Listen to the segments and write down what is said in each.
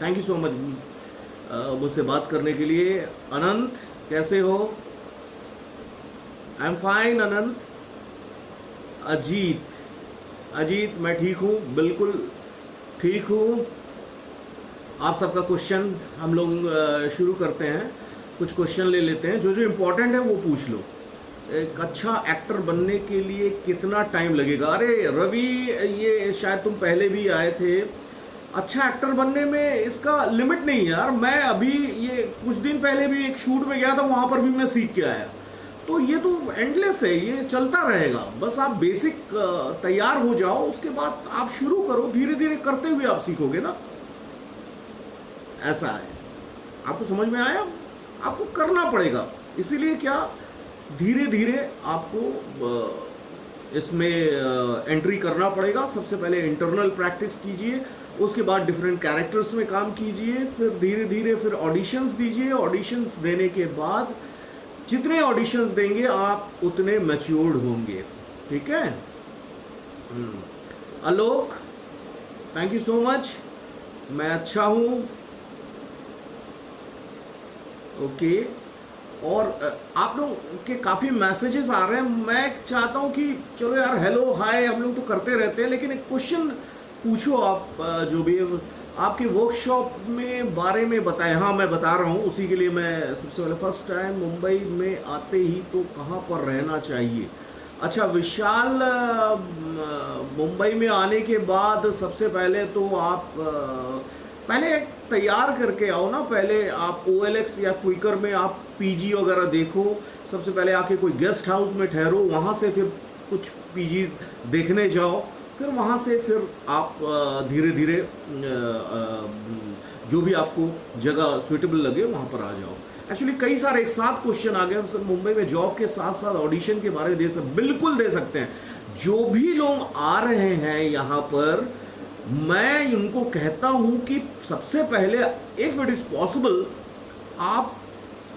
Thank you so much मुझसे बात करने के लिए। अनंत कैसे हो? आई एम फाइन अनंत। अजीत, अजीत मैं ठीक हूँ, बिल्कुल ठीक हूँ। आप सबका क्वेश्चन हम लोग शुरू करते हैं। कुछ क्वेश्चन ले लेते हैं, जो जो इम्पोर्टेंट है वो पूछ लो। एक अच्छा एक्टर बनने के लिए कितना टाइम लगेगा? अरे रवि, ये शायद तुम पहले भी आए थे। अच्छा एक्टर बनने में इसका लिमिट नहीं है यार। मैं अभी ये कुछ दिन पहले भी एक शूट में गया था, वहाँ पर भी मैं सीख के आया। तो ये तो एंडलेस है, ये चलता रहेगा। बस आप बेसिक तैयार हो जाओ, उसके बाद आप शुरू करो, धीरे धीरे करते हुए आप सीखोगे ना। ऐसा है। आपको समझ में आया? आपको करना पड़ेगा। इसीलिए क्या, धीरे धीरे आपको इसमें एंट्री करना पड़ेगा। सबसे पहले इंटरनल प्रैक्टिस कीजिए, उसके बाद डिफरेंट कैरेक्टर्स में काम कीजिए, फिर धीरे धीरे फिर ऑडिशंस दीजिए। ऑडिशंस देने के बाद जितने ऑडिशंस देंगे आप उतने मैच्योर्ड होंगे। ठीक है? आलोक, थैंक यू सो मच। मैं अच्छा हूँ। ओके। और आप लोग के काफ़ी मैसेजेस आ रहे हैं। मैं चाहता हूँ कि चलो यार, हेलो हाय हम लोग तो करते रहते हैं, लेकिन एक क्वेश्चन पूछो आप। जो भी आपके वर्कशॉप में बारे में बताएं। हाँ, मैं बता रहा हूँ, उसी के लिए मैं सबसे पहले फर्स्ट टाइम मुंबई में आते ही तो कहाँ पर रहना चाहिए? अच्छा विशाल, मुंबई में आने के बाद सबसे पहले तो आप पहले तैयार करके आओ ना। पहले आप OLX या क्विकर में आप PG वगैरह देखो। सबसे पहले आके कोई गेस्ट हाउस में ठहरो, वहाँ से फिर कुछ PGs देखने जाओ, फिर वहाँ से फिर आप धीरे धीरे जो भी आपको जगह सुइटेबल लगे वहाँ पर आ जाओ। एक्चुअली कई सारे एक साथ क्वेश्चन आ गए। हम सब मुंबई में जॉब के साथ साथ ऑडिशन के बारे में बिल्कुल दे सकते हैं। जो भी लोग आ रहे हैं यहाँ पर, मैं उनको कहता हूँ कि सबसे पहले इफ़ इट इज़ पॉसिबल आप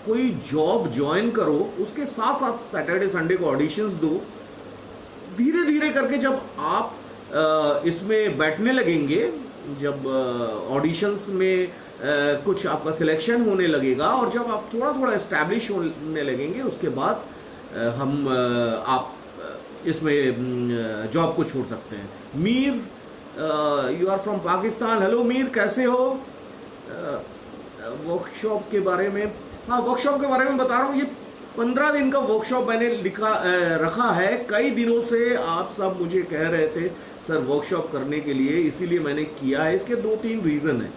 कोई जॉब ज्वाइन करो, उसके साथ साथ सैटरडे संडे को ऑडिशंस दो। धीरे धीरे करके जब आप इसमें बैठने लगेंगे, जब ऑडिशंस में कुछ आपका सिलेक्शन होने लगेगा और जब आप थोड़ा थोड़ा एस्टैब्लिश होने लगेंगे, उसके बाद हम आप इसमें जॉब को छोड़ सकते हैं। Mir, you are from Pakistan. Hello Mir, कैसे हो? वर्कशॉप के बारे में, हाँ वर्कशॉप के बारे में बता रहा हूँ। ये 15 दिन का वर्कशॉप मैंने रखा है। कई दिनों से आप सब मुझे कह रहे थे सर वर्कशॉप करने के लिए, इसीलिए मैंने किया है। इसके 2-3 रीज़न हैं।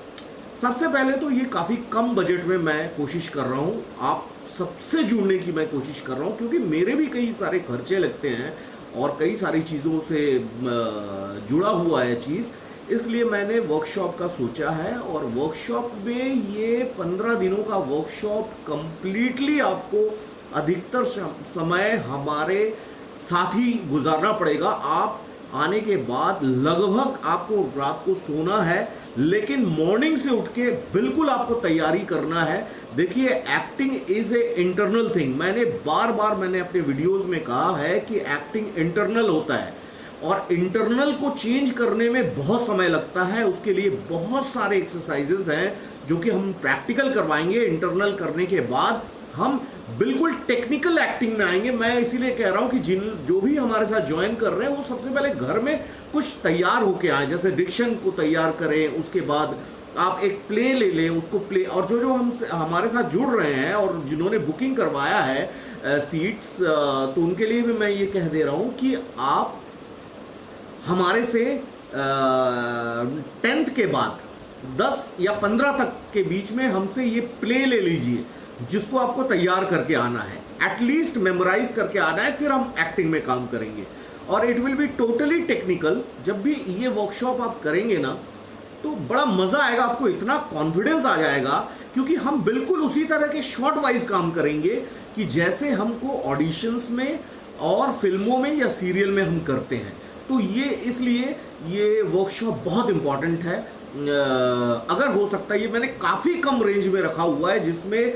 सबसे पहले तो ये काफ़ी कम बजट में मैं कोशिश कर रहा हूँ आप सबसे जुड़ने की मैं कोशिश कर रहा हूँ, क्योंकि मेरे भी कई सारे खर्चे लगते हैं और कई सारी चीज़ों से जुड़ा हुआ है चीज़। इसलिए मैंने वर्कशॉप का सोचा है। और वर्कशॉप में ये 15 दिनों का वर्कशॉप कंप्लीटली आपको अधिकतर समय हमारे साथ ही गुजारना पड़ेगा। आप आने के बाद लगभग आपको रात को सोना है, लेकिन मॉर्निंग से उठ के बिल्कुल आपको तैयारी करना है। देखिए, acting is a internal thing. मैंने बार बार मैंने अपने वीडियोस में कहा है कि एक्टिंग इंटरनल होता है और इंटरनल को चेंज करने में बहुत समय लगता है। उसके लिए बहुत सारे एक्सरसाइजेस हैं जो कि हम प्रैक्टिकल करवाएंगे। इंटरनल करने के बाद हम बिल्कुल टेक्निकल एक्टिंग में आएंगे। मैं इसीलिए कह रहा हूं कि जो भी हमारे साथ ज्वाइन कर रहे हैं वो सबसे पहले घर में कुछ तैयार होके आए, जैसे डिक्शन को तैयार करें, उसके बाद आप एक प्ले ले लें, उसको प्ले। और जो हम हमारे साथ जुड़ रहे हैं और जिन्होंने बुकिंग करवाया है सीट्स, तो उनके लिए भी मैं ये कह दे रहा हूँ कि आप हमारे से 10th के बाद 10 या 15 तक के बीच में हमसे ये प्ले ले लीजिए, जिसको आपको तैयार करके आना है, एटलीस्ट मेमोराइज करके आना है। फिर हम एक्टिंग में काम करेंगे और it will be totally technical. जब भी ये वर्कशॉप आप करेंगे ना, तो बड़ा मज़ा आएगा, आपको इतना कॉन्फिडेंस आ जाएगा, क्योंकि हम बिल्कुल उसी तरह के शॉर्ट वाइज काम करेंगे कि जैसे हमको ऑडिशंस में और फिल्मों में या सीरियल में हम करते हैं। तो ये इसलिए ये वर्कशॉप बहुत इम्पॉर्टेंट है। अगर हो सकता है, ये मैंने काफ़ी कम रेंज में रखा हुआ है, जिसमें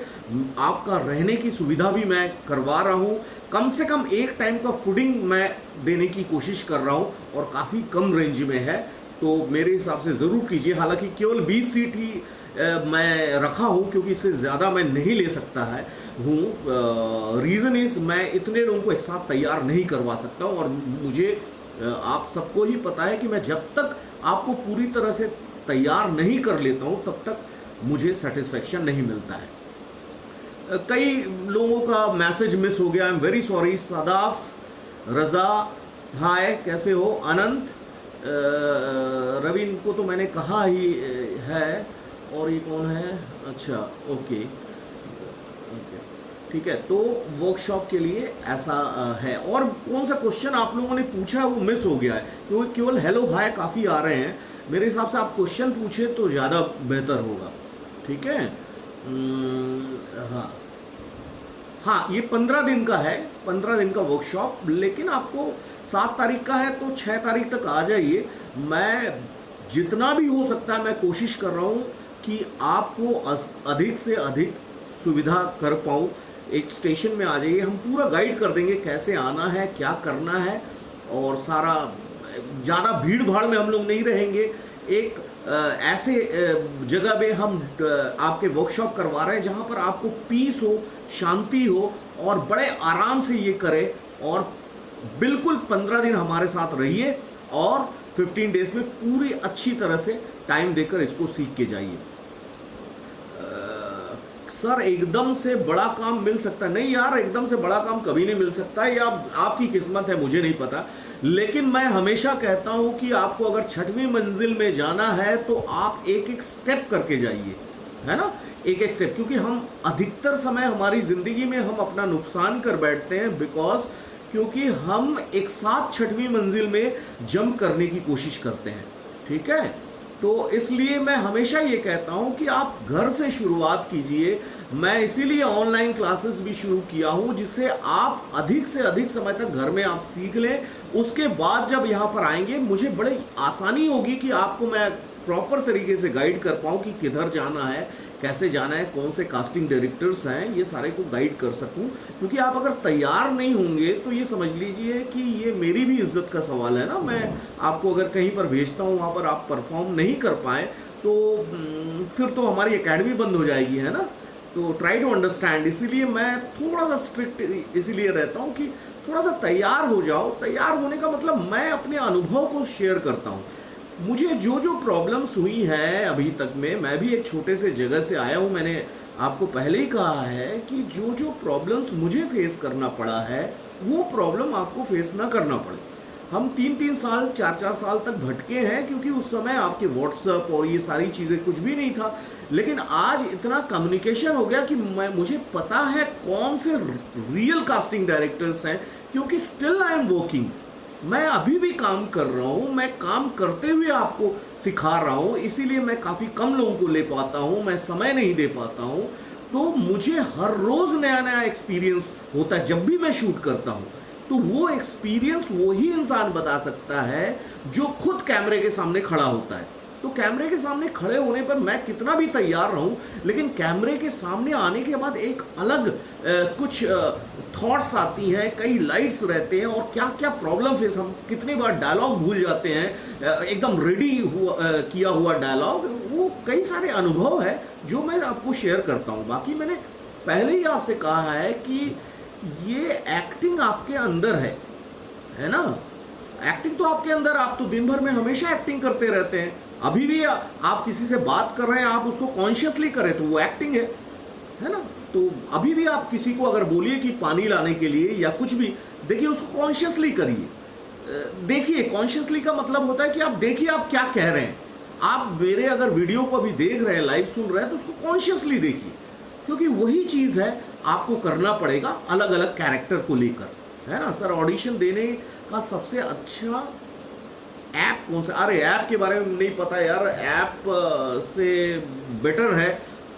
आपका रहने की सुविधा भी मैं करवा रहा हूँ। कम से कम एक टाइम का फूडिंग मैं देने की कोशिश कर रहा हूँ और काफ़ी कम रेंज में है। तो मेरे हिसाब से ज़रूर कीजिए। हालांकि केवल 20 सीट ही मैं रखा हूँ क्योंकि इससे ज़्यादा मैं नहीं ले सकता है रीज़न इज़ मैं इतने लोगों को एक साथ तैयार नहीं करवा सकता और मुझे आप सबको ही पता है कि मैं जब तक आपको पूरी तरह से तैयार नहीं कर लेता हूँ तब तक मुझे सेटिस्फेक्शन नहीं मिलता है। कई लोगों का मैसेज मिस हो गया, I am very sorry. Sadaf, रज़ा, हाय, कैसे हो? अनंत, रवि, इनको तो मैंने कहा ही है। और ये कौन है? अच्छा, ओके, ठीक है। तो वर्कशॉप के लिए ऐसा है। और कौन सा क्वेश्चन आप लोगों ने पूछा है वो मिस हो गया है क्योंकि केवल हेलो हाय काफ़ी आ रहे हैं। मेरे हिसाब से आप क्वेश्चन पूछे तो ज़्यादा बेहतर होगा, ठीक है। हाँ हाँ, ये 15 दिन का है, 15 दिन का वर्कशॉप, लेकिन आपको 7 तारीख का है तो 6 तारीख तक आ जाइए। मैं जितना भी हो सकता है मैं कोशिश कर रहा हूँ कि आपको अधिक से अधिक सुविधा कर पाऊँ। एक स्टेशन में आ जाइए, हम पूरा गाइड कर देंगे कैसे आना है, क्या करना है, और सारा ज़्यादा भीड़ भाड़ में हम लोग नहीं रहेंगे। एक ऐसे जगह पे हम आपके वर्कशॉप करवा रहे हैं जहाँ पर आपको पीस हो, शांति हो और बड़े आराम से ये करें। और बिल्कुल 15 दिन हमारे साथ रहिए और 15 डेज में पूरी अच्छी तरह से टाइम देकर इसको सीख के जाइए। सर एकदम से बड़ा काम मिल सकता है? नहीं यार, एकदम से बड़ा काम कभी नहीं मिल सकता है, या आपकी किस्मत है, मुझे नहीं पता। लेकिन मैं हमेशा कहता हूं कि आपको अगर 6वीं मंजिल में जाना है तो आप एक एक स्टेप करके जाइए, है ना, एक एक स्टेप। क्योंकि हम अधिकतर समय हमारी ज़िंदगी में हम अपना नुकसान कर बैठते हैं क्योंकि हम एक साथ 6वीं मंजिल में जंप करने की कोशिश करते हैं, ठीक है। तो इसलिए मैं हमेशा ये कहता हूँ कि आप घर से शुरुआत कीजिए। मैं इसीलिए ऑनलाइन क्लासेस भी शुरू किया हूँ जिससे आप अधिक से अधिक समय तक घर में आप सीख लें। उसके बाद जब यहाँ पर आएंगे मुझे बड़ी आसानी होगी कि आपको मैं प्रॉपर तरीके से गाइड कर पाऊँ कि किधर जाना है, कैसे जाना है, कौन से कास्टिंग डायरेक्टर्स हैं, ये सारे को गाइड कर सकूं। क्योंकि आप अगर तैयार नहीं होंगे तो ये समझ लीजिए कि ये मेरी भी इज्जत का सवाल है ना। मैं आपको अगर कहीं पर भेजता हूँ, वहाँ पर आप परफॉर्म नहीं कर पाए तो फिर तो हमारी एकेडमी बंद हो जाएगी, है ना। तो ट्राई टू अंडरस्टैंड। इसीलिए मैं थोड़ा सा स्ट्रिक्ट इसीलिए रहता हूँ कि थोड़ा सा तैयार हो जाओ। तैयार होने का मतलब मैं अपने अनुभव को शेयर करता हूँ। मुझे जो जो प्रॉब्लम्स हुई हैं अभी तक में, मैं भी एक छोटे से जगह से आया हूँ। मैंने आपको पहले ही कहा है कि जो जो प्रॉब्लम्स मुझे फेस करना पड़ा है वो प्रॉब्लम आपको फेस ना करना पड़े। हम 3-3 साल 4-4 साल तक भटके हैं क्योंकि उस समय आपके व्हाट्सएप और ये सारी चीज़ें कुछ भी नहीं था। लेकिन आज इतना कम्युनिकेशन हो गया कि मुझे पता है कौन से रियल कास्टिंग डायरेक्टर्स हैं, क्योंकि स्टिल आई एम वर्किंग। मैं अभी भी काम कर रहा हूँ, मैं काम करते हुए आपको सिखा रहा हूँ। इसीलिए मैं काफ़ी कम लोगों को ले पाता हूँ, मैं समय नहीं दे पाता हूँ। तो मुझे हर रोज़ नया नया एक्सपीरियंस होता है। जब भी मैं शूट करता हूँ तो वो एक्सपीरियंस वही इंसान बता सकता है जो खुद कैमरे के सामने खड़ा होता है। तो कैमरे के सामने खड़े होने पर मैं कितना भी तैयार रहूं, लेकिन कैमरे के सामने आने के बाद एक अलग कुछ थॉट्स आती हैं, कई लाइट्स रहते हैं और क्या क्या प्रॉब्लम फेस, हम कितनी बार डायलॉग भूल जाते हैं, एकदम रेडी हुआ किया हुआ डायलॉग। वो कई सारे अनुभव है जो मैं आपको शेयर करता हूँ। बाकी मैंने पहले ही आपसे कहा है कि ये एक्टिंग आपके अंदर है ना। एक्टिंग तो आपके अंदर, आप तो दिन भर में हमेशा एक्टिंग करते रहते हैं। अभी भी आप किसी से बात कर रहे हैं, आप उसको कॉन्शियसली करें तो वो एक्टिंग है ना। तो अभी भी आप किसी को अगर बोलिए कि पानी लाने के लिए या कुछ भी, देखिए उसको कॉन्शियसली करिए। देखिए, कॉन्शियसली का मतलब होता है कि आप देखिए आप क्या कह रहे हैं। आप मेरे अगर वीडियो को अभी देख रहे हैं, लाइव सुन रहे हैं, तो उसको कॉन्शियसली देखिए, क्योंकि वही चीज़ है आपको करना पड़ेगा अलग अलग कैरेक्टर को लेकर, है ना। सर ऑडिशन देने का सबसे अच्छा ऐप कौन सा? अरे ऐप के बारे में नहीं पता यार। ऐप से बेटर है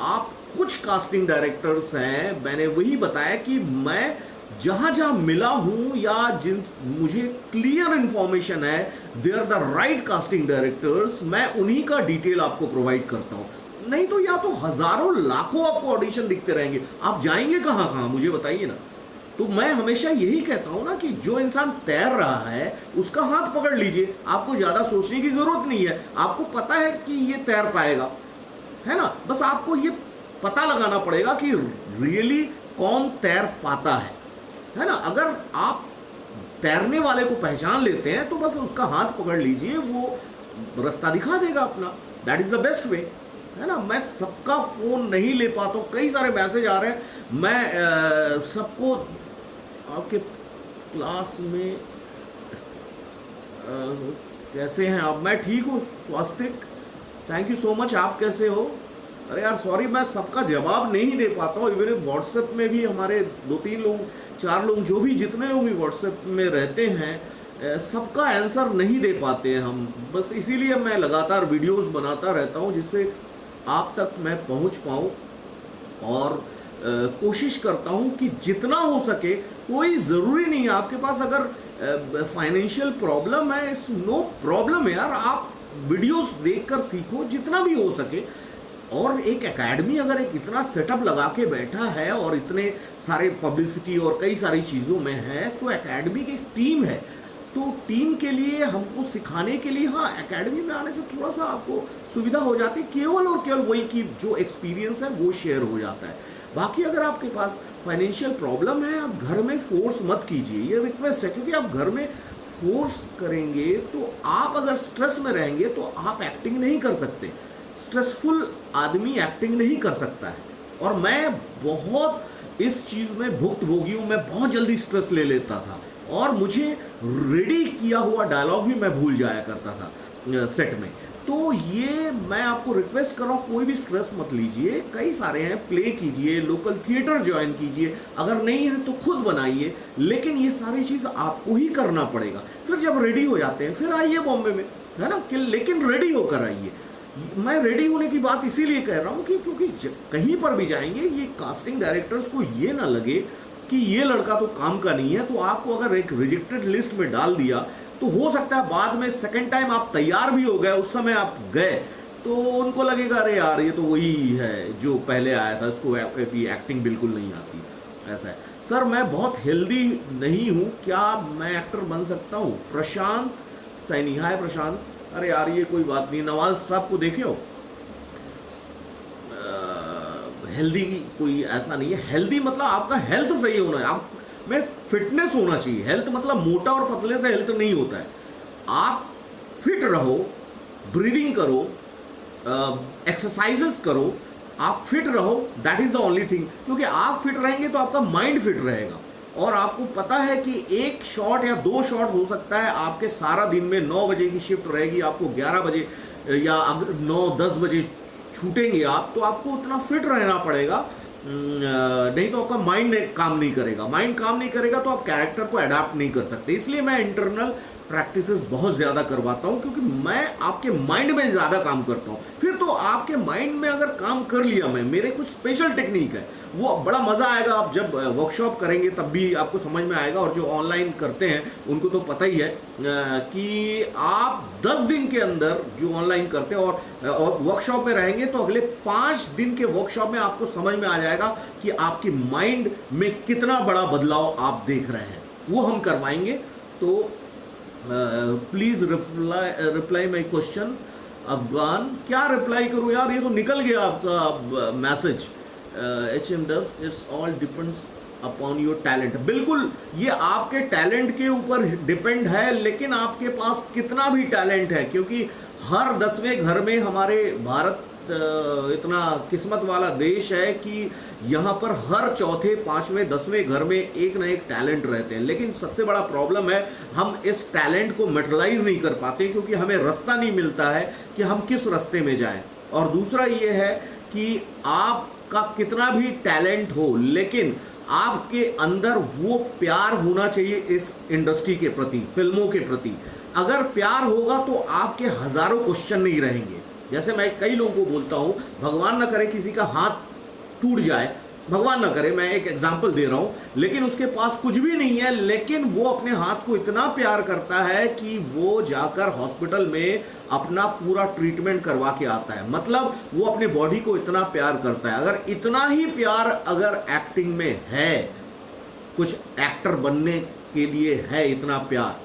आप, कुछ कास्टिंग डायरेक्टर्स हैं, मैंने वही बताया कि मैं जहाँ जहाँ मिला हूँ या जिन मुझे क्लियर इन्फॉर्मेशन है, they are the right casting directors, मैं उन्हीं का डिटेल आपको प्रोवाइड करता हूँ। नहीं तो या तो हजारों लाखों आपको ऑडिशन दिखते रहेंगे, आप जाएंगे कहाँ कहाँ, मुझे बताइए ना। तो मैं हमेशा यही कहता हूं ना कि जो इंसान तैर रहा है उसका हाथ पकड़ लीजिए। आपको ज़्यादा सोचने की ज़रूरत नहीं है, आपको पता है कि ये तैर पाएगा। है ना। बस आपको ये पता लगाना पड़ेगा कि रियली कौन तैर पाता है ना। अगर आप तैरने वाले को पहचान लेते हैं तो बस उसका हाथ पकड़ लीजिए, वो रास्ता दिखा देगा अपना। That is the best way, है ना। मैं सबका फोन नहीं ले पाता हूँ, कई सारे मैसेज आ रहे हैं। मैं सबको, आपके क्लास में कैसे हैं आप? मैं ठीक हूँ स्वास्तिक, थैंक यू सो मच। आप कैसे हो? अरे यार सॉरी, मैं सबका जवाब नहीं दे पाता हूँ। इवन व्हाट्सएप में भी हमारे 2-3 लोग, 4 लोग, जो भी जितने लोग भी व्हाट्सएप में रहते हैं, सबका आंसर नहीं दे पाते हैं हम। बस इसीलिए मैं लगातार वीडियोस बनाता रहता हूँ जिससे आप तक मैं पहुँच पाऊँ, और कोशिश करता हूँ कि जितना हो सके। कोई ज़रूरी नहीं है आपके पास अगर फाइनेंशियल प्रॉब्लम है, नो प्रॉब्लम है यार, आप वीडियोस देखकर सीखो जितना भी हो सके। और एक एकेडमी अगर एक इतना सेटअप लगा के बैठा है और इतने सारे पब्लिसिटी और कई सारी चीज़ों में है, तो एकेडमी की एक टीम है। तो टीम के लिए हमको सिखाने के लिए, हाँ, एकेडमी में आने से थोड़ा सा आपको सुविधा हो जाती है, केवल और केवल वही कि जो एक्सपीरियंस है वो शेयर हो जाता है। बाकी अगर आपके पास फाइनेंशियल प्रॉब्लम है, आप घर में फोर्स मत कीजिए, ये रिक्वेस्ट है। क्योंकि आप घर में फोर्स करेंगे तो आप अगर स्ट्रेस में रहेंगे तो आप एक्टिंग नहीं कर सकते। स्ट्रेसफुल आदमी एक्टिंग नहीं कर सकता है। और मैं बहुत इस चीज़ में भुक्तभोगी हूँ। मैं बहुत जल्दी स्ट्रेस ले लेता था और मुझे रेडी किया हुआ डायलॉग भी मैं भूल जाया करता था सेट में। तो ये मैं आपको रिक्वेस्ट कर रहा हूँ, कोई भी स्ट्रेस मत लीजिए। कई सारे हैं, प्ले कीजिए, लोकल थिएटर ज्वाइन कीजिए, अगर नहीं है तो खुद बनाइए। लेकिन ये सारी चीज़ आपको ही करना पड़ेगा। फिर जब रेडी हो जाते हैं फिर आइए बॉम्बे में, है ना। लेकिन रेडी होकर आइए। मैं रेडी होने की बात इसीलिए कह रहा हूँ कि क्योंकि कहीं पर भी जाएंगे, ये कास्टिंग डायरेक्टर्स को ये ना लगे कि ये लड़का तो काम का नहीं है। तो आपको अगर एक रिजेक्टेड लिस्ट में डाल दिया तो हो सकता है बाद में सेकंड टाइम आप तैयार भी हो गए, उस समय आप गए तो उनको लगेगा अरे यार ये तो वही है जो पहले आया था, इसको एक्टिंग बिल्कुल नहीं आती। ऐसा है। सर मैं बहुत हेल्दी नहीं हूँ, क्या मैं एक्टर बन सकता हूँ? प्रशांत सैनी, हाय प्रशांत। अरे यार ये कोई बात नहीं। नवाज साहब को देखे हो? हेल्दी कोई ऐसा नहीं है। हेल्दी मतलब आपका हेल्थ सही होना है, आप में फिटनेस होना चाहिए। हेल्थ मतलब मोटा और पतले से हेल्थ नहीं होता है। आप फिट रहो, ब्रीदिंग करो, एक्सरसाइजेस करो, आप फिट रहो, that is the only thing. क्योंकि आप फिट रहेंगे तो आपका माइंड फिट रहेगा। और आपको पता है कि एक शॉट या 2 शॉट हो सकता है आपके सारा दिन में। 9 बजे की शिफ्ट रहेगी, आपको 11 बजे या 9-10 बजे छूटेंगे आप, तो आपको उतना फिट रहना पड़ेगा। नहीं तो आपका माइंड काम नहीं करेगा। माइंड काम नहीं करेगा तो आप कैरेक्टर को अडाप्ट नहीं कर सकते। इसलिए मैं इंटरनल प्रैक्टिसेस बहुत ज़्यादा करवाता हूँ, क्योंकि मैं आपके माइंड में ज़्यादा काम करता हूँ। फिर तो आपके माइंड में अगर काम कर लिया मैं, मेरे कुछ स्पेशल टेक्निक है, वो बड़ा मज़ा आएगा। आप जब वर्कशॉप करेंगे तब भी आपको समझ में आएगा। और जो ऑनलाइन करते हैं उनको तो पता ही है कि आप 10 दिन के अंदर जो ऑनलाइन करते हैं और वर्कशॉप में रहेंगे तो अगले 5 दिन के वर्कशॉप में आपको समझ में आ जाएगा कि आपकी माइंड में कितना बड़ा बदलाव आप देख रहे हैं। वो हम करवाएंगे। तो please reply my question. Afghan, क्या रिप्लाई करूं यार, ये तो निकल गया आपका message. HM dubs, it's all depends upon your talent. बिल्कुल ये आपके टैलेंट के ऊपर डिपेंड है, लेकिन आपके पास कितना भी टैलेंट है, क्योंकि हर 10वें घर में हमारे भारत इतना किस्मत वाला देश है कि यहाँ पर हर 4थे, 5वें, 10वें घर में एक ना एक टैलेंट रहते हैं। लेकिन सबसे बड़ा प्रॉब्लम है हम इस टैलेंट को मेटलाइज नहीं कर पाते, क्योंकि हमें रास्ता नहीं मिलता है कि हम किस रास्ते में जाएं। और दूसरा ये है कि आपका कितना भी टैलेंट हो, लेकिन आपके अंदर वो प्यार होना चाहिए इस इंडस्ट्री के प्रति, फिल्मों के प्रति। अगर प्यार होगा तो आपके हजारों क्वेश्चन नहीं रहेंगे। जैसे मैं कई लोगों को बोलता हूँ, भगवान ना करे किसी का हाथ टूट जाए, भगवान ना करे, मैं एक एग्जाम्पल दे रहा हूँ, लेकिन उसके पास कुछ भी नहीं है, लेकिन वो अपने हाथ को इतना प्यार करता है कि वो जाकर हॉस्पिटल में अपना पूरा ट्रीटमेंट करवा के आता है। मतलब वो अपने बॉडी को इतना प्यार करता है। अगर इतना ही प्यार अगर एक्टिंग में है, कुछ एक्टर बनने के लिए है इतना प्यार,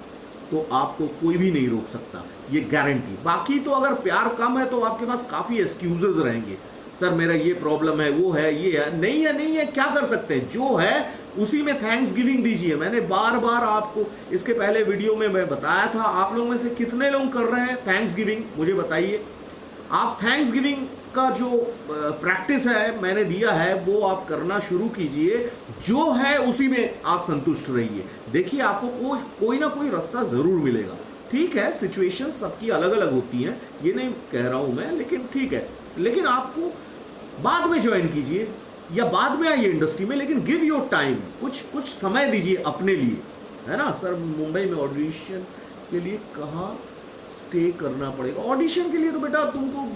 तो आपको कोई भी नहीं रोक सकता, ये गारंटी। बाकी तो अगर प्यार कम है तो आपके पास काफ़ी एक्सक्यूजेज रहेंगे। सर मेरा ये प्रॉब्लम है, वो है, ये है, नहीं है, नहीं है, क्या कर सकते हैं, जो है उसी में थैंक्स गिविंग दीजिए। मैंने बार बार आपको इसके पहले वीडियो में मैं बताया था। आप लोगों में से कितने लोग कर रहे हैं थैंक्स गिविंग, मुझे बताइए। आप थैंक्स गिविंग का जो प्रैक्टिस है मैंने दिया है वो आप करना शुरू कीजिए, जो है उसी में आप संतुष्ट रहिए। देखिए आपको कोई ना कोई रास्ता ज़रूर मिलेगा। ठीक है, सिचुएशन सबकी अलग अलग होती हैं, ये नहीं कह रहा हूँ मैं, लेकिन ठीक है, लेकिन आपको बाद में ज्वाइन कीजिए या बाद में आइए इंडस्ट्री में, लेकिन गिव योर टाइम, कुछ समय दीजिए अपने लिए, है ना। सर मुंबई में ऑडिशन के लिए कहाँ स्टे करना पड़ेगा? ऑडिशन के लिए तो बेटा तुमको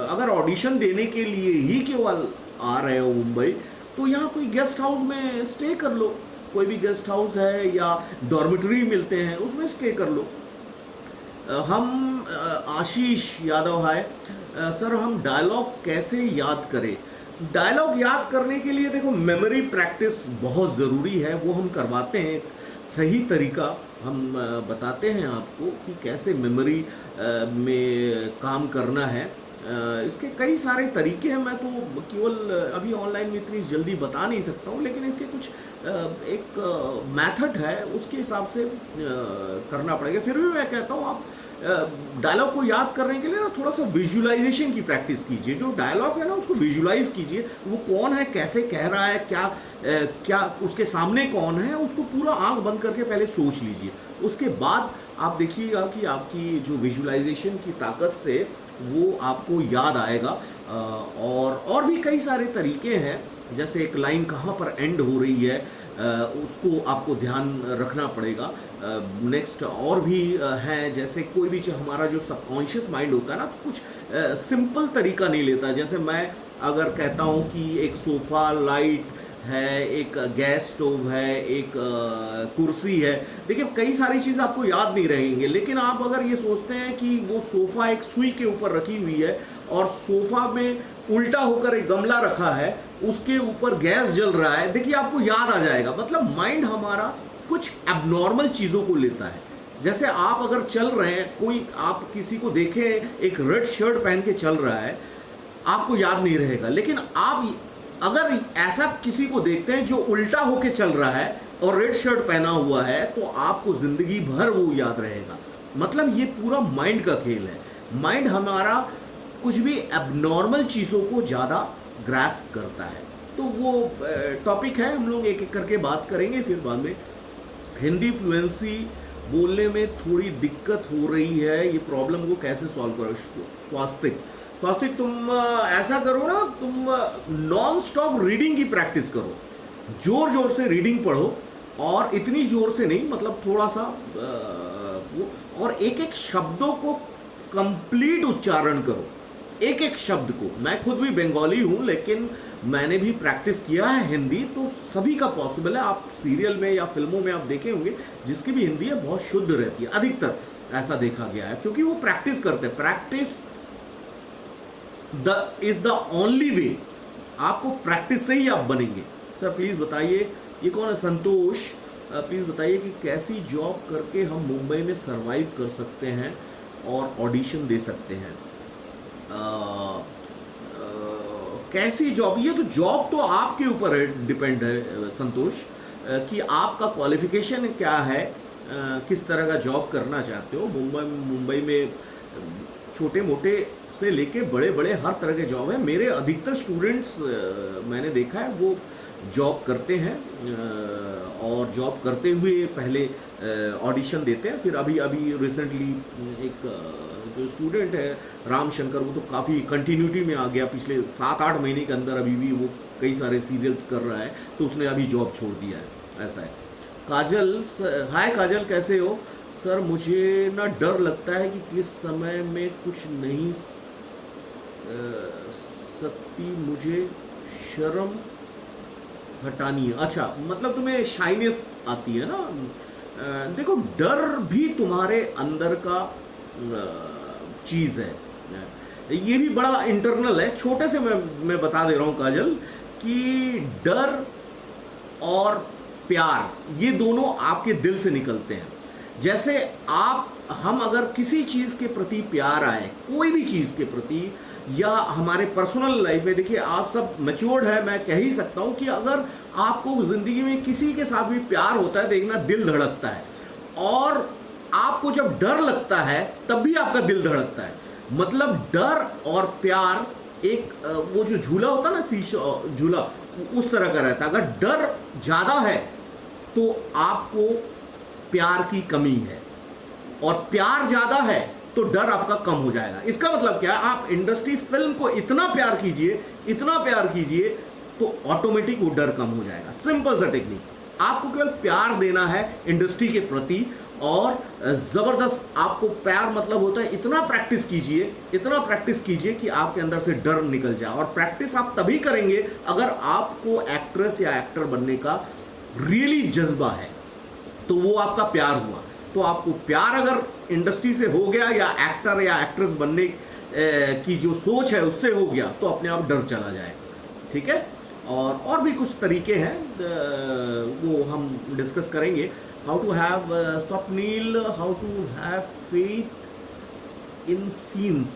अगर ऑडिशन देने के लिए ही केवल आ रहे हो मुंबई, तो यहाँ कोई गेस्ट हाउस में स्टे कर लो। कोई भी गेस्ट हाउस है या डॉर्मेटरी मिलते हैं, उसमें स्टे कर लो। हम आशीष यादव है, सर हम डायलॉग कैसे याद करें? डायलॉग याद करने के लिए देखो मेमोरी प्रैक्टिस बहुत ज़रूरी है, वो हम करवाते हैं। सही तरीका हम बताते हैं आपको कि कैसे मेमोरी में काम करना है। इसके कई सारे तरीके हैं, मैं तो केवल अभी ऑनलाइन में इतनी जल्दी बता नहीं सकता हूँ, लेकिन इसके कुछ एक मेथड है, उसके हिसाब से करना पड़ेगा। फिर भी मैं कहता हूँ आप डायलॉग को याद करने के लिए ना थोड़ा सा विजुअलाइजेशन की प्रैक्टिस कीजिए। जो डायलॉग है ना उसको विजुअलाइज कीजिए, वो कौन है, कैसे कह रहा है, क्या उसके सामने कौन है, उसको पूरा आंख बंद करके पहले सोच लीजिए। उसके बाद आप देखिएगा कि आपकी जो विजुअलाइजेशन की ताकत से वो आपको याद आएगा। और भी कई सारे तरीके हैं, जैसे एक लाइन कहाँ पर एंड हो रही है उसको आपको ध्यान रखना पड़ेगा। नेक्स्ट और भी है, जैसे कोई भी हमारा जो सबकॉन्शियस माइंड होता है ना, तो कुछ सिंपल तरीका नहीं लेता। जैसे मैं अगर कहता हूँ कि एक सोफ़ा, लाइट है, एक गैस स्टोव है, एक कुर्सी है, देखिए कई सारी चीज़ आपको याद नहीं रहेंगे, लेकिन आप अगर ये सोचते हैं कि वो सोफ़ा एक सुई के ऊपर रखी हुई है और सोफ़ा में उल्टा होकर एक गमला रखा है, उसके ऊपर गैस जल रहा है, देखिए आपको याद आ जाएगा। मतलब माइंड हमारा कुछ एबनॉर्मल चीज़ों को लेता है। जैसे आप अगर चल रहे हैं, कोई आप किसी को देखें एक रेड शर्ट पहन के चल रहा है, आपको याद नहीं रहेगा, लेकिन आप अगर ऐसा किसी को देखते हैं जो उल्टा होके चल रहा है और रेड शर्ट पहना हुआ है, तो आपको जिंदगी भर वो याद रहेगा। मतलब ये पूरा माइंड का खेल है। माइंड हमारा कुछ भी एबनॉर्मल चीज़ों को ज़्यादा ग्रास्प करता है। तो वो टॉपिक है, हम लोग एक एक करके बात करेंगे। फिर बाद में हिंदी फ्लुएंसी बोलने में थोड़ी दिक्कत हो रही है, ये प्रॉब्लम को कैसे सॉल्व करो? स्वास्तिक तुम ऐसा करो ना, तुम नॉन स्टॉप रीडिंग की प्रैक्टिस करो, जोर जोर से रीडिंग पढ़ो, और इतनी जोर से नहीं, मतलब थोड़ा सा वो, और एक एक शब्दों को कंप्लीट उच्चारण करो, एक एक शब्द को। मैं खुद भी बंगाली हूँ, लेकिन मैंने भी प्रैक्टिस किया है हिंदी, तो सभी का पॉसिबल है। आप सीरियल में या फिल्मों में आप देखे होंगे जिसकी भी हिंदी है बहुत शुद्ध रहती है, अधिकतर ऐसा देखा गया है, क्योंकि वो प्रैक्टिस करते हैं। Practice is the only way, आपको प्रैक्टिस से ही आप बनेंगे। सर प्लीज़ बताइए, ये कौन है? संतोष, प्लीज़ बताइए कि कैसी जॉब करके हम मुंबई में सरवाइव कर सकते हैं और ऑडिशन दे सकते हैं। कैसी जॉब? ये तो जॉब तो आपके ऊपर है, डिपेंड है संतोष, कि आपका क्वालिफिकेशन क्या है, किस तरह का जॉब करना चाहते हो। मुंबई में छोटे मोटे से लेके बड़े बड़े हर तरह के जॉब है। मेरे अधिकतर स्टूडेंट्स मैंने देखा है वो जॉब करते हैं, और जॉब करते हुए पहले ऑडिशन देते हैं। फिर अभी रिसेंटली एक जो स्टूडेंट है राम शंकर, वो तो काफ़ी कंटिन्यूटी में आ गया, पिछले 7-8 महीने के अंदर अभी भी वो कई सारे सीरियल्स कर रहा है, तो उसने अभी जॉब छोड़ दिया है, ऐसा है। काजल, हाय काजल, कैसे हो? सर मुझे ना डर लगता है कि किस समय में कुछ नहीं सकती, मुझे शर्म हटानी है। अच्छा, मतलब तुम्हें शाइनेस आती है ना। देखो, डर भी तुम्हारे अंदर का चीज़ है, ये भी बड़ा इंटरनल है। छोटे से मैं बता दे रहा हूँ काजल, कि डर और प्यार ये दोनों आपके दिल से निकलते हैं। जैसे हम अगर किसी चीज़ के प्रति प्यार आए, कोई भी चीज़ के प्रति, या हमारे पर्सनल लाइफ में, देखिए आप सब मैच्योर्ड है, मैं कह ही सकता हूँ कि अगर आपको ज़िंदगी में किसी के साथ भी प्यार होता है, देखना दिल धड़कता है, और आपको जब डर लगता है तब भी आपका दिल धड़कता है। मतलब डर और प्यार एक वो जो झूला होता है ना, शीशा झूला, उस तरह का रहता है। अगर डर ज़्यादा है तो आपको प्यार की कमी है, और प्यार ज़्यादा है तो डर आपका कम हो जाएगा। इसका मतलब क्या है, आप इंडस्ट्री फिल्म को इतना प्यार कीजिए, इतना प्यार कीजिए, तो ऑटोमेटिक वो डर कम हो जाएगा। सिंपल सा टेक्निक, आपको केवल प्यार देना है इंडस्ट्री के प्रति, और ज़बरदस्त आपको प्यार मतलब होता है इतना प्रैक्टिस कीजिए, इतना प्रैक्टिस कीजिए कि आपके अंदर से डर निकल जाए। और प्रैक्टिस आप तभी करेंगे अगर आपको एक्ट्रेस या एक्टर बनने का रियली जज्बा है, तो वो आपका प्यार हुआ। तो आपको प्यार अगर इंडस्ट्री से हो गया, या एक्टर या एक्ट्रेस बनने की जो सोच है उससे हो गया, तो अपने आप डर चला जाएगा। ठीक है, और भी कुछ तरीके हैं, वो हम डिस्कस करेंगे। How to have Swapnil, how to have faith in scenes.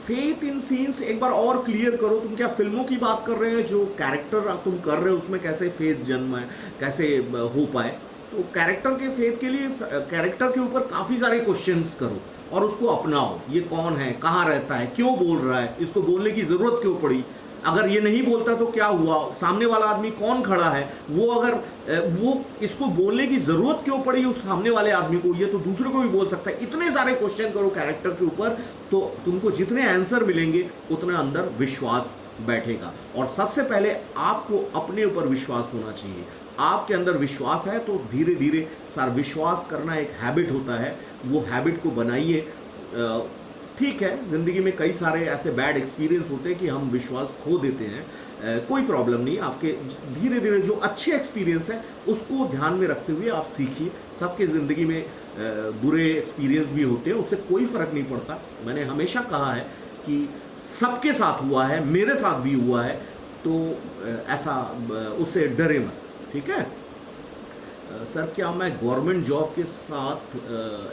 Faith in scenes एक बार और क्लियर करो, तुम क्या फिल्मों की बात कर रहे हो? जो कैरेक्टर तुम कर रहे हो उसमें कैसे फेथ जन्म है, कैसे हो पाए? तो कैरेक्टर के फेथ के लिए कैरेक्टर के ऊपर काफ़ी सारे क्वेश्चंस करो और उसको अपनाओ। ये कौन है, कहाँ रहता है, क्यों बोल रहा है, इसको बोलने की ज़रूरत क्यों पड़ी, अगर ये नहीं बोलता तो क्या हुआ, सामने वाला आदमी कौन खड़ा है, वो अगर वो इसको बोलने की ज़रूरत क्यों पड़ी उस सामने वाले आदमी को, ये तो दूसरे को भी बोल सकता है। इतने सारे क्वेश्चन करो कैरेक्टर के ऊपर, तो तुमको जितने आंसर मिलेंगे उतना अंदर विश्वास बैठेगा। और सबसे पहले आपको अपने ऊपर विश्वास होना चाहिए। आपके अंदर विश्वास है तो धीरे धीरे सर विश्वास करना एक हैबिट होता है, वो हैबिट को बनाइए। ठीक है, ज़िंदगी में कई सारे ऐसे बैड एक्सपीरियंस होते हैं कि हम विश्वास खो देते हैं, कोई प्रॉब्लम नहीं। आपके धीरे धीरे जो अच्छे एक्सपीरियंस हैं उसको ध्यान में रखते हुए आप सीखिए। सबके ज़िंदगी में बुरे एक्सपीरियंस भी होते हैं, उससे कोई फ़र्क नहीं पड़ता। मैंने हमेशा कहा है कि सबके साथ हुआ है, मेरे साथ भी हुआ है, तो ऐसा उससे डरे मत। ठीक है सर, क्या मैं गवर्नमेंट जॉब के साथ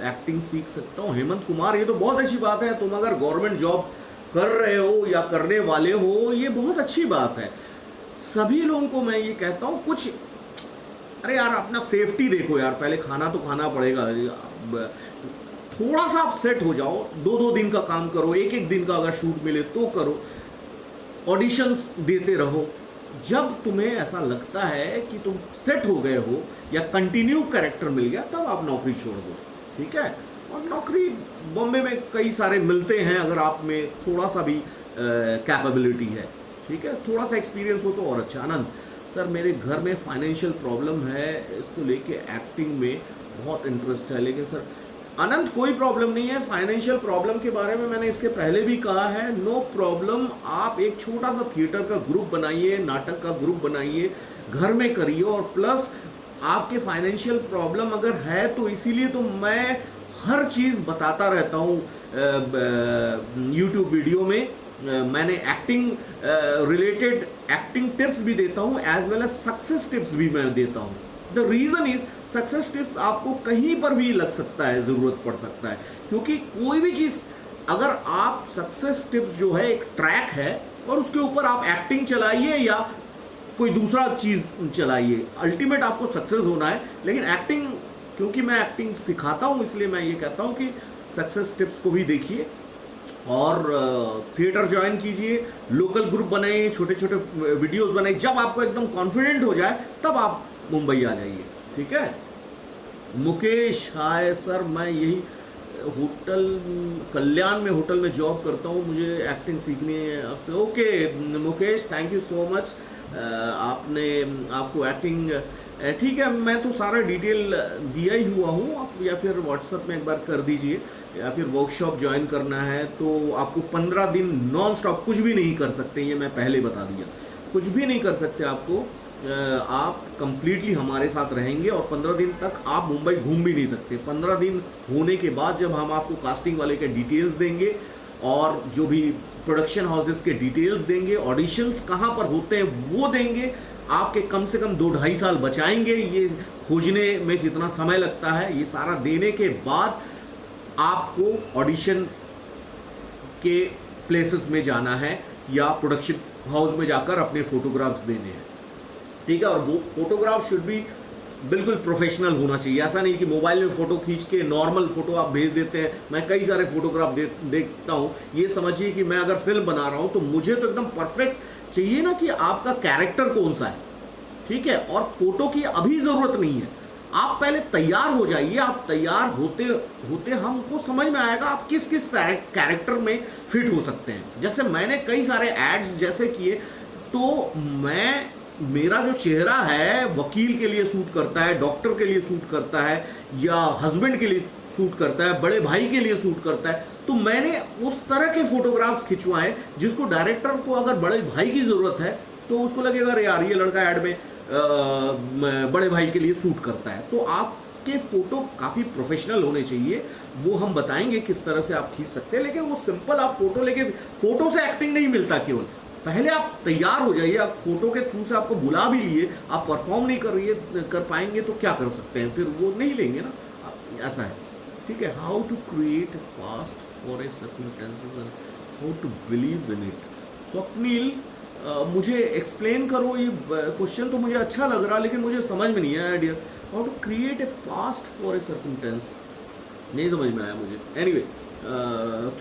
एक्टिंग सीख सकता हूँ? हेमंत कुमार, ये तो बहुत अच्छी बात है। तुम अगर गवर्नमेंट जॉब कर रहे हो या करने वाले हो, ये बहुत अच्छी बात है। सभी लोगों को मैं ये कहता हूँ, कुछ अरे यार अपना सेफ्टी देखो यार, पहले खाना तो खाना पड़ेगा। थोड़ा सा आप सेट हो जाओ, 2-2 दिन का काम करो, 1-1 दिन का अगर शूट मिले तो करो, ऑडिशंस देते रहो। जब तुम्हें ऐसा लगता है कि तुम सेट हो गए हो या कंटिन्यू कैरेक्टर मिल गया, तब आप नौकरी छोड़ दो। ठीक है, और नौकरी बॉम्बे में कई सारे मिलते हैं अगर आप में थोड़ा सा भी कैपेबिलिटी है। ठीक है, थोड़ा सा एक्सपीरियंस हो तो और अच्छा। आनंद सर, मेरे घर में फाइनेंशियल प्रॉब्लम है, इसको लेके एक्टिंग में बहुत इंटरेस्ट है, लेकिन सर अनंत कोई प्रॉब्लम नहीं है। फाइनेंशियल प्रॉब्लम के बारे में मैंने इसके पहले भी कहा है, नो प्रॉब्लम। आप एक छोटा सा थिएटर का ग्रुप बनाइए, नाटक का ग्रुप बनाइए, घर में करिए। और प्लस आपके फाइनेंशियल प्रॉब्लम अगर है तो इसीलिए तो मैं हर चीज़ बताता रहता हूँ यूट्यूब वीडियो में। मैंने एक्टिंग रिलेटेड एक्टिंग टिप्स भी देता हूँ, as well as success tips भी मैं देता हूँ। The reason is success tips आपको कहीं पर भी लग सकता है, ज़रूरत पड़ सकता है, क्योंकि कोई भी चीज़ अगर आप सक्सेस टिप्स जो है एक ट्रैक है और उसके ऊपर आप एक्टिंग चलाइए या कोई दूसरा चीज़ चलाइए, अल्टीमेट आपको सक्सेस होना है। लेकिन एक्टिंग, क्योंकि मैं एक्टिंग सिखाता हूँ इसलिए मैं ये कहता हूँ कि सक्सेस टिप्स को भी देखिए और थिएटर ज्वाइन कीजिए, लोकल ग्रुप बनाइए, छोटे छोटे वीडियोस बनाइए। जब आपको एकदम कॉन्फिडेंट हो जाए तब आप मुंबई आ जाइए। ठीक है। मुकेश, हाय सर, मैं यही होटल कल्याण में होटल में जॉब करता हूँ, मुझे एक्टिंग सीखनी है आपसे। Okay Mukesh, thank you so much. आपको एक्टिंग ठीक है, मैं तो सारा डिटेल दिया ही हुआ हूँ, आप या फिर व्हाट्सएप में एक बार कर दीजिए, या फिर वर्कशॉप ज्वाइन करना है तो आपको 15 दिन नॉन स्टॉप कुछ भी नहीं कर सकते, ये मैं पहले बता दिया, कुछ भी नहीं कर सकते आपको। आप कंप्लीटली हमारे साथ रहेंगे और 15 दिन तक आप मुंबई घूम भी नहीं सकते। 15 दिन होने के बाद जब हम आपको कास्टिंग वाले के डिटेल्स देंगे और जो भी प्रोडक्शन हाउसेस के डिटेल्स देंगे, ऑडिशंस कहाँ पर होते हैं वो देंगे, आपके कम से कम 2-2.5 साल बचाएंगे ये खोजने में जितना समय लगता है। ये सारा देने के बाद आपको ऑडिशन के प्लेसेस में जाना है या प्रोडक्शन हाउस में जाकर अपने फोटोग्राफ्स देने हैं, ठीक है। और वो फोटोग्राफ शुड बी बिल्कुल प्रोफेशनल होना चाहिए। ऐसा नहीं कि मोबाइल में फ़ोटो खींच के नॉर्मल फ़ोटो आप भेज देते हैं। मैं कई सारे फोटोग्राफ देखता हूँ। ये समझिए कि मैं अगर फिल्म बना रहा हूँ तो मुझे तो एकदम परफेक्ट चाहिए ना कि आपका कैरेक्टर कौन सा है, ठीक है। और फोटो की अभी ज़रूरत नहीं है, आप पहले तैयार हो जाइए। आप तैयार होते होते हमको समझ में आएगा आप किस किस कैरेक्टर में फिट हो सकते हैं। जैसे मैंने कई सारे एड्स जैसे किए, तो मेरा जो चेहरा है वकील के लिए सूट करता है, डॉक्टर के लिए सूट करता है, या हस्बैंड के लिए सूट करता है, बड़े भाई के लिए सूट करता है। तो मैंने उस तरह के फोटोग्राफ्स खिंचवाए जिसको डायरेक्टर को अगर बड़े भाई की ज़रूरत है तो उसको लगेगा अरे यार ये लड़का ऐड में बड़े भाई के लिए सूट करता है। तो आपके फ़ोटो काफ़ी प्रोफेशनल होने चाहिए। वो हम बताएंगे किस तरह से आप खींच सकते हैं, लेकिन वो सिंपल आप फोटो लेके, फोटो से एक्टिंग नहीं मिलता केवल। पहले आप तैयार हो जाइए। आप फोटो के थ्रू से आपको बुला भी लिए, आप परफॉर्म नहीं कर पाएंगे तो क्या कर सकते हैं, फिर वो नहीं लेंगे ना, ऐसा है, ठीक है। How to create past for a circumstances and how to believe in it. Swapnil, मुझे एक्सप्लेन करो। ये क्वेश्चन तो मुझे अच्छा लग रहा, लेकिन मुझे समझ में नहीं आया idea. How to create a past for a circumstance, नहीं समझ में आया मुझे। एनीवे,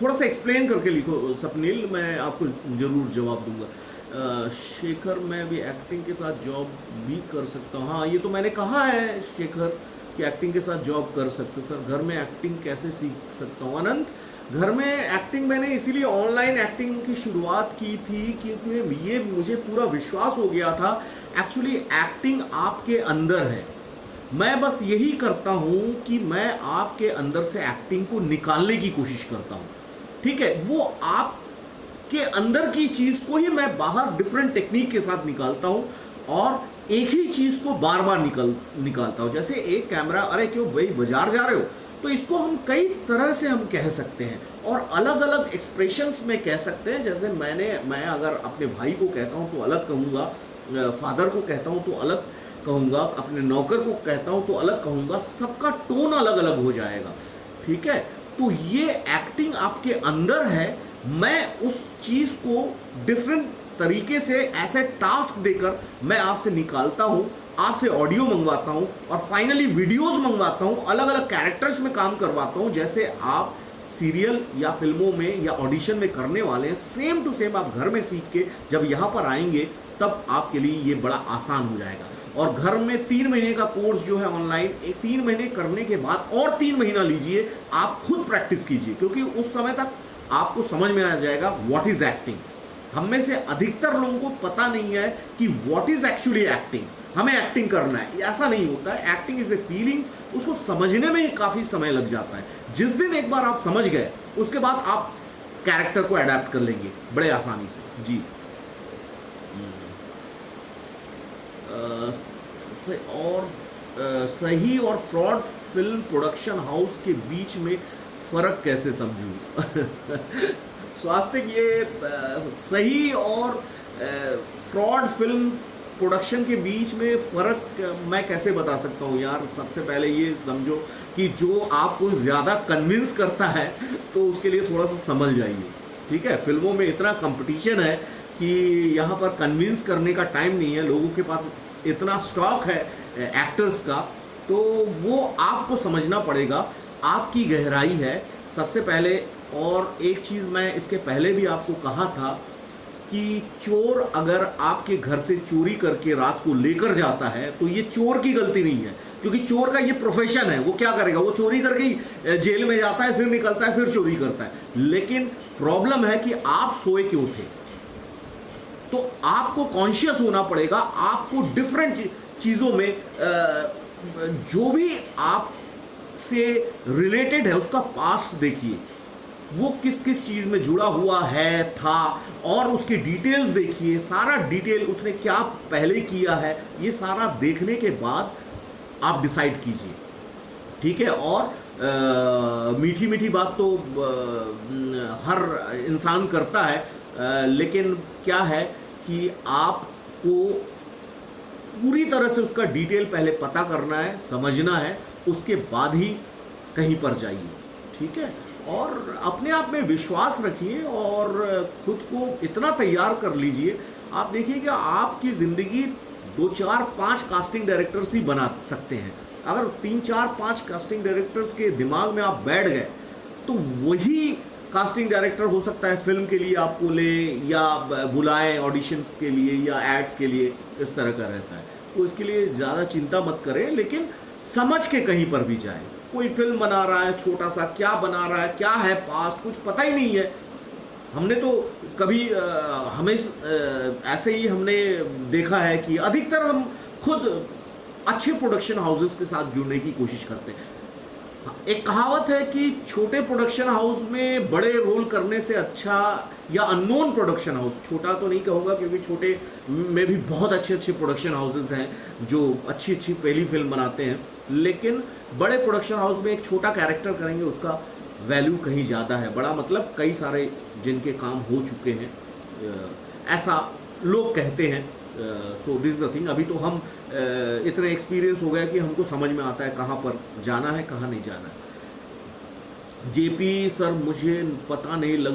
थोड़ा सा एक्सप्लेन करके लिखो स्वप्निल, मैं आपको ज़रूर जवाब दूंगा। शेखर, मैं भी एक्टिंग के साथ जॉब भी कर सकता हूँ। हाँ, ये तो मैंने कहा है शेखर कि एक्टिंग के साथ जॉब कर सकते हो। सर, घर में एक्टिंग कैसे सीख सकता हूँ? अनंत, घर में एक्टिंग मैंने इसीलिए ऑनलाइन एक्टिंग की शुरुआत की थी क्योंकि ये मुझे पूरा विश्वास हो गया था एक्चुअली एक्टिंग आपके अंदर है। मैं बस यही करता हूँ कि मैं आपके अंदर से एक्टिंग को निकालने की कोशिश करता हूँ, ठीक है। वो आपके अंदर की चीज़ को ही मैं बाहर डिफरेंट टेक्निक के साथ निकालता हूँ और एक ही चीज़ को बार बार निकालता हूँ। जैसे एक कैमरा, अरे क्यों भाई बाजार जा रहे हो, तो इसको हम कई तरह से हम कह सकते हैं और अलग अलग एक्सप्रेशंस में कह सकते हैं। जैसे मैं अगर अपने भाई को कहता हूँ तो अलग कहूँगा, फादर को कहता हूँ तो अलग कहूँगा, अपने नौकर को कहता हूँ तो अलग कहूँगा, सबका टोन अलग अलग हो जाएगा, ठीक है। तो ये एक्टिंग आपके अंदर है। मैं उस चीज़ को डिफरेंट तरीके से ऐसे टास्क देकर मैं आपसे निकालता हूँ, आपसे ऑडियो मंगवाता हूँ और फाइनली वीडियोस मंगवाता हूँ, अलग अलग कैरेक्टर्स में काम करवाता हूँ जैसे आप सीरियल या फिल्मों में या ऑडिशन में करने वाले हैं। सेम टू सेम आप घर में सीख के जब यहाँ पर आएंगे तब आपके लिए ये बड़ा आसान हो जाएगा। और घर में 3 महीने का कोर्स जो है ऑनलाइन, 3 महीने करने के बाद और 3 महीना लीजिए, आप खुद प्रैक्टिस कीजिए, क्योंकि उस समय तक आपको समझ में आ जाएगा व्हाट इज एक्टिंग। हम में से अधिकतर लोगों को पता नहीं है कि व्हाट इज एक्चुअली एक्टिंग, हमें एक्टिंग करना है, ऐसा नहीं होता है। एक्टिंग इज ए फीलिंग्स, उसको समझने में काफ़ी समय लग जाता है। जिस दिन एक बार आप समझ गए उसके बाद आप कैरेक्टर को अडेप्ट कर लेंगे बड़े आसानी से। जी, और सही और फ्रॉड फिल्म प्रोडक्शन हाउस के बीच में फ़र्क कैसे समझूं? स्वास्थ्य, ये सही और फ्रॉड फिल्म प्रोडक्शन के बीच में फ़र्क मैं कैसे बता सकता हूँ यार। सबसे पहले ये समझो कि जो आपको ज़्यादा कन्विंस करता है तो उसके लिए थोड़ा सा समझ जाइए, ठीक है। फिल्मों में इतना कंपटीशन है कि यहाँ पर कन्विंस करने का टाइम नहीं है, लोगों के पास इतना स्टॉक है एक्टर्स का, तो वो आपको समझना पड़ेगा, आपकी गहराई है सबसे पहले। और एक चीज़ मैं इसके पहले भी आपको कहा था कि चोर अगर आपके घर से चोरी करके रात को लेकर जाता है तो ये चोर की गलती नहीं है, क्योंकि चोर का ये प्रोफेशन है। वो क्या करेगा, वो चोरी करके ही जेल में जाता है, फिर निकलता है, फिर चोरी करता है। लेकिन प्रॉब्लम है कि आप सोए क्यों थे, तो आपको कॉन्शियस होना पड़ेगा। आपको डिफरेंट चीज़ों में जो भी आप से रिलेटेड है उसका पास्ट देखिए, वो किस किस चीज़ में जुड़ा हुआ है था, और उसकी डिटेल्स देखिए, सारा डिटेल उसने क्या पहले किया है, ये सारा देखने के बाद आप डिसाइड कीजिए, ठीक है। और मीठी मीठी बात तो हर इंसान करता है, लेकिन क्या है कि आपको पूरी तरह से उसका डिटेल पहले पता करना है, समझना है, उसके बाद ही कहीं पर जाइए, ठीक है। और अपने आप में विश्वास रखिए और खुद को इतना तैयार कर लीजिए। आप देखिए कि आपकी ज़िंदगी 2, 4, 5 कास्टिंग डायरेक्टर्स ही बना सकते हैं। अगर 3, 4, 5 कास्टिंग डायरेक्टर्स के दिमाग में आप बैठ गए, तो वही कास्टिंग डायरेक्टर हो सकता है फ़िल्म के लिए आपको ले या बुलाएँ ऑडिशंस के लिए या एड्स के लिए, इस तरह का रहता है। तो इसके लिए ज़्यादा चिंता मत करें, लेकिन समझ के कहीं पर भी जाएँ। कोई फ़िल्म बना रहा है छोटा-सा, क्या बना रहा है, क्या है पास्ट, कुछ पता ही नहीं है। हमने तो कभी ऐसे ही हमने देखा है कि अधिकतर हम खुद अच्छे प्रोडक्शन हाउसेस के साथ जुड़ने की कोशिश करते हैं। एक कहावत है कि छोटे प्रोडक्शन हाउस में बड़े रोल करने से अच्छा, या अननोन प्रोडक्शन हाउस, छोटा तो नहीं कहूँगा क्योंकि छोटे में भी बहुत अच्छे-अच्छे प्रोडक्शन हाउसेस हैं जो अच्छी-अच्छी पहली फ़िल्म बनाते हैं, लेकिन बड़े प्रोडक्शन हाउस में एक छोटा कैरेक्टर करेंगे उसका वैल्यू कहीं ज़्यादा है। बड़ा मतलब कई सारे जिनके काम हो चुके हैं, ऐसा लोग कहते हैं। So this is the thing. अभी तो हम इतने एक्सपीरियंस हो गए कि हमको समझ में आता है कहाँ पर जाना है, कहाँ नहीं जाना है। जेपी सर मुझे पता नहीं लगा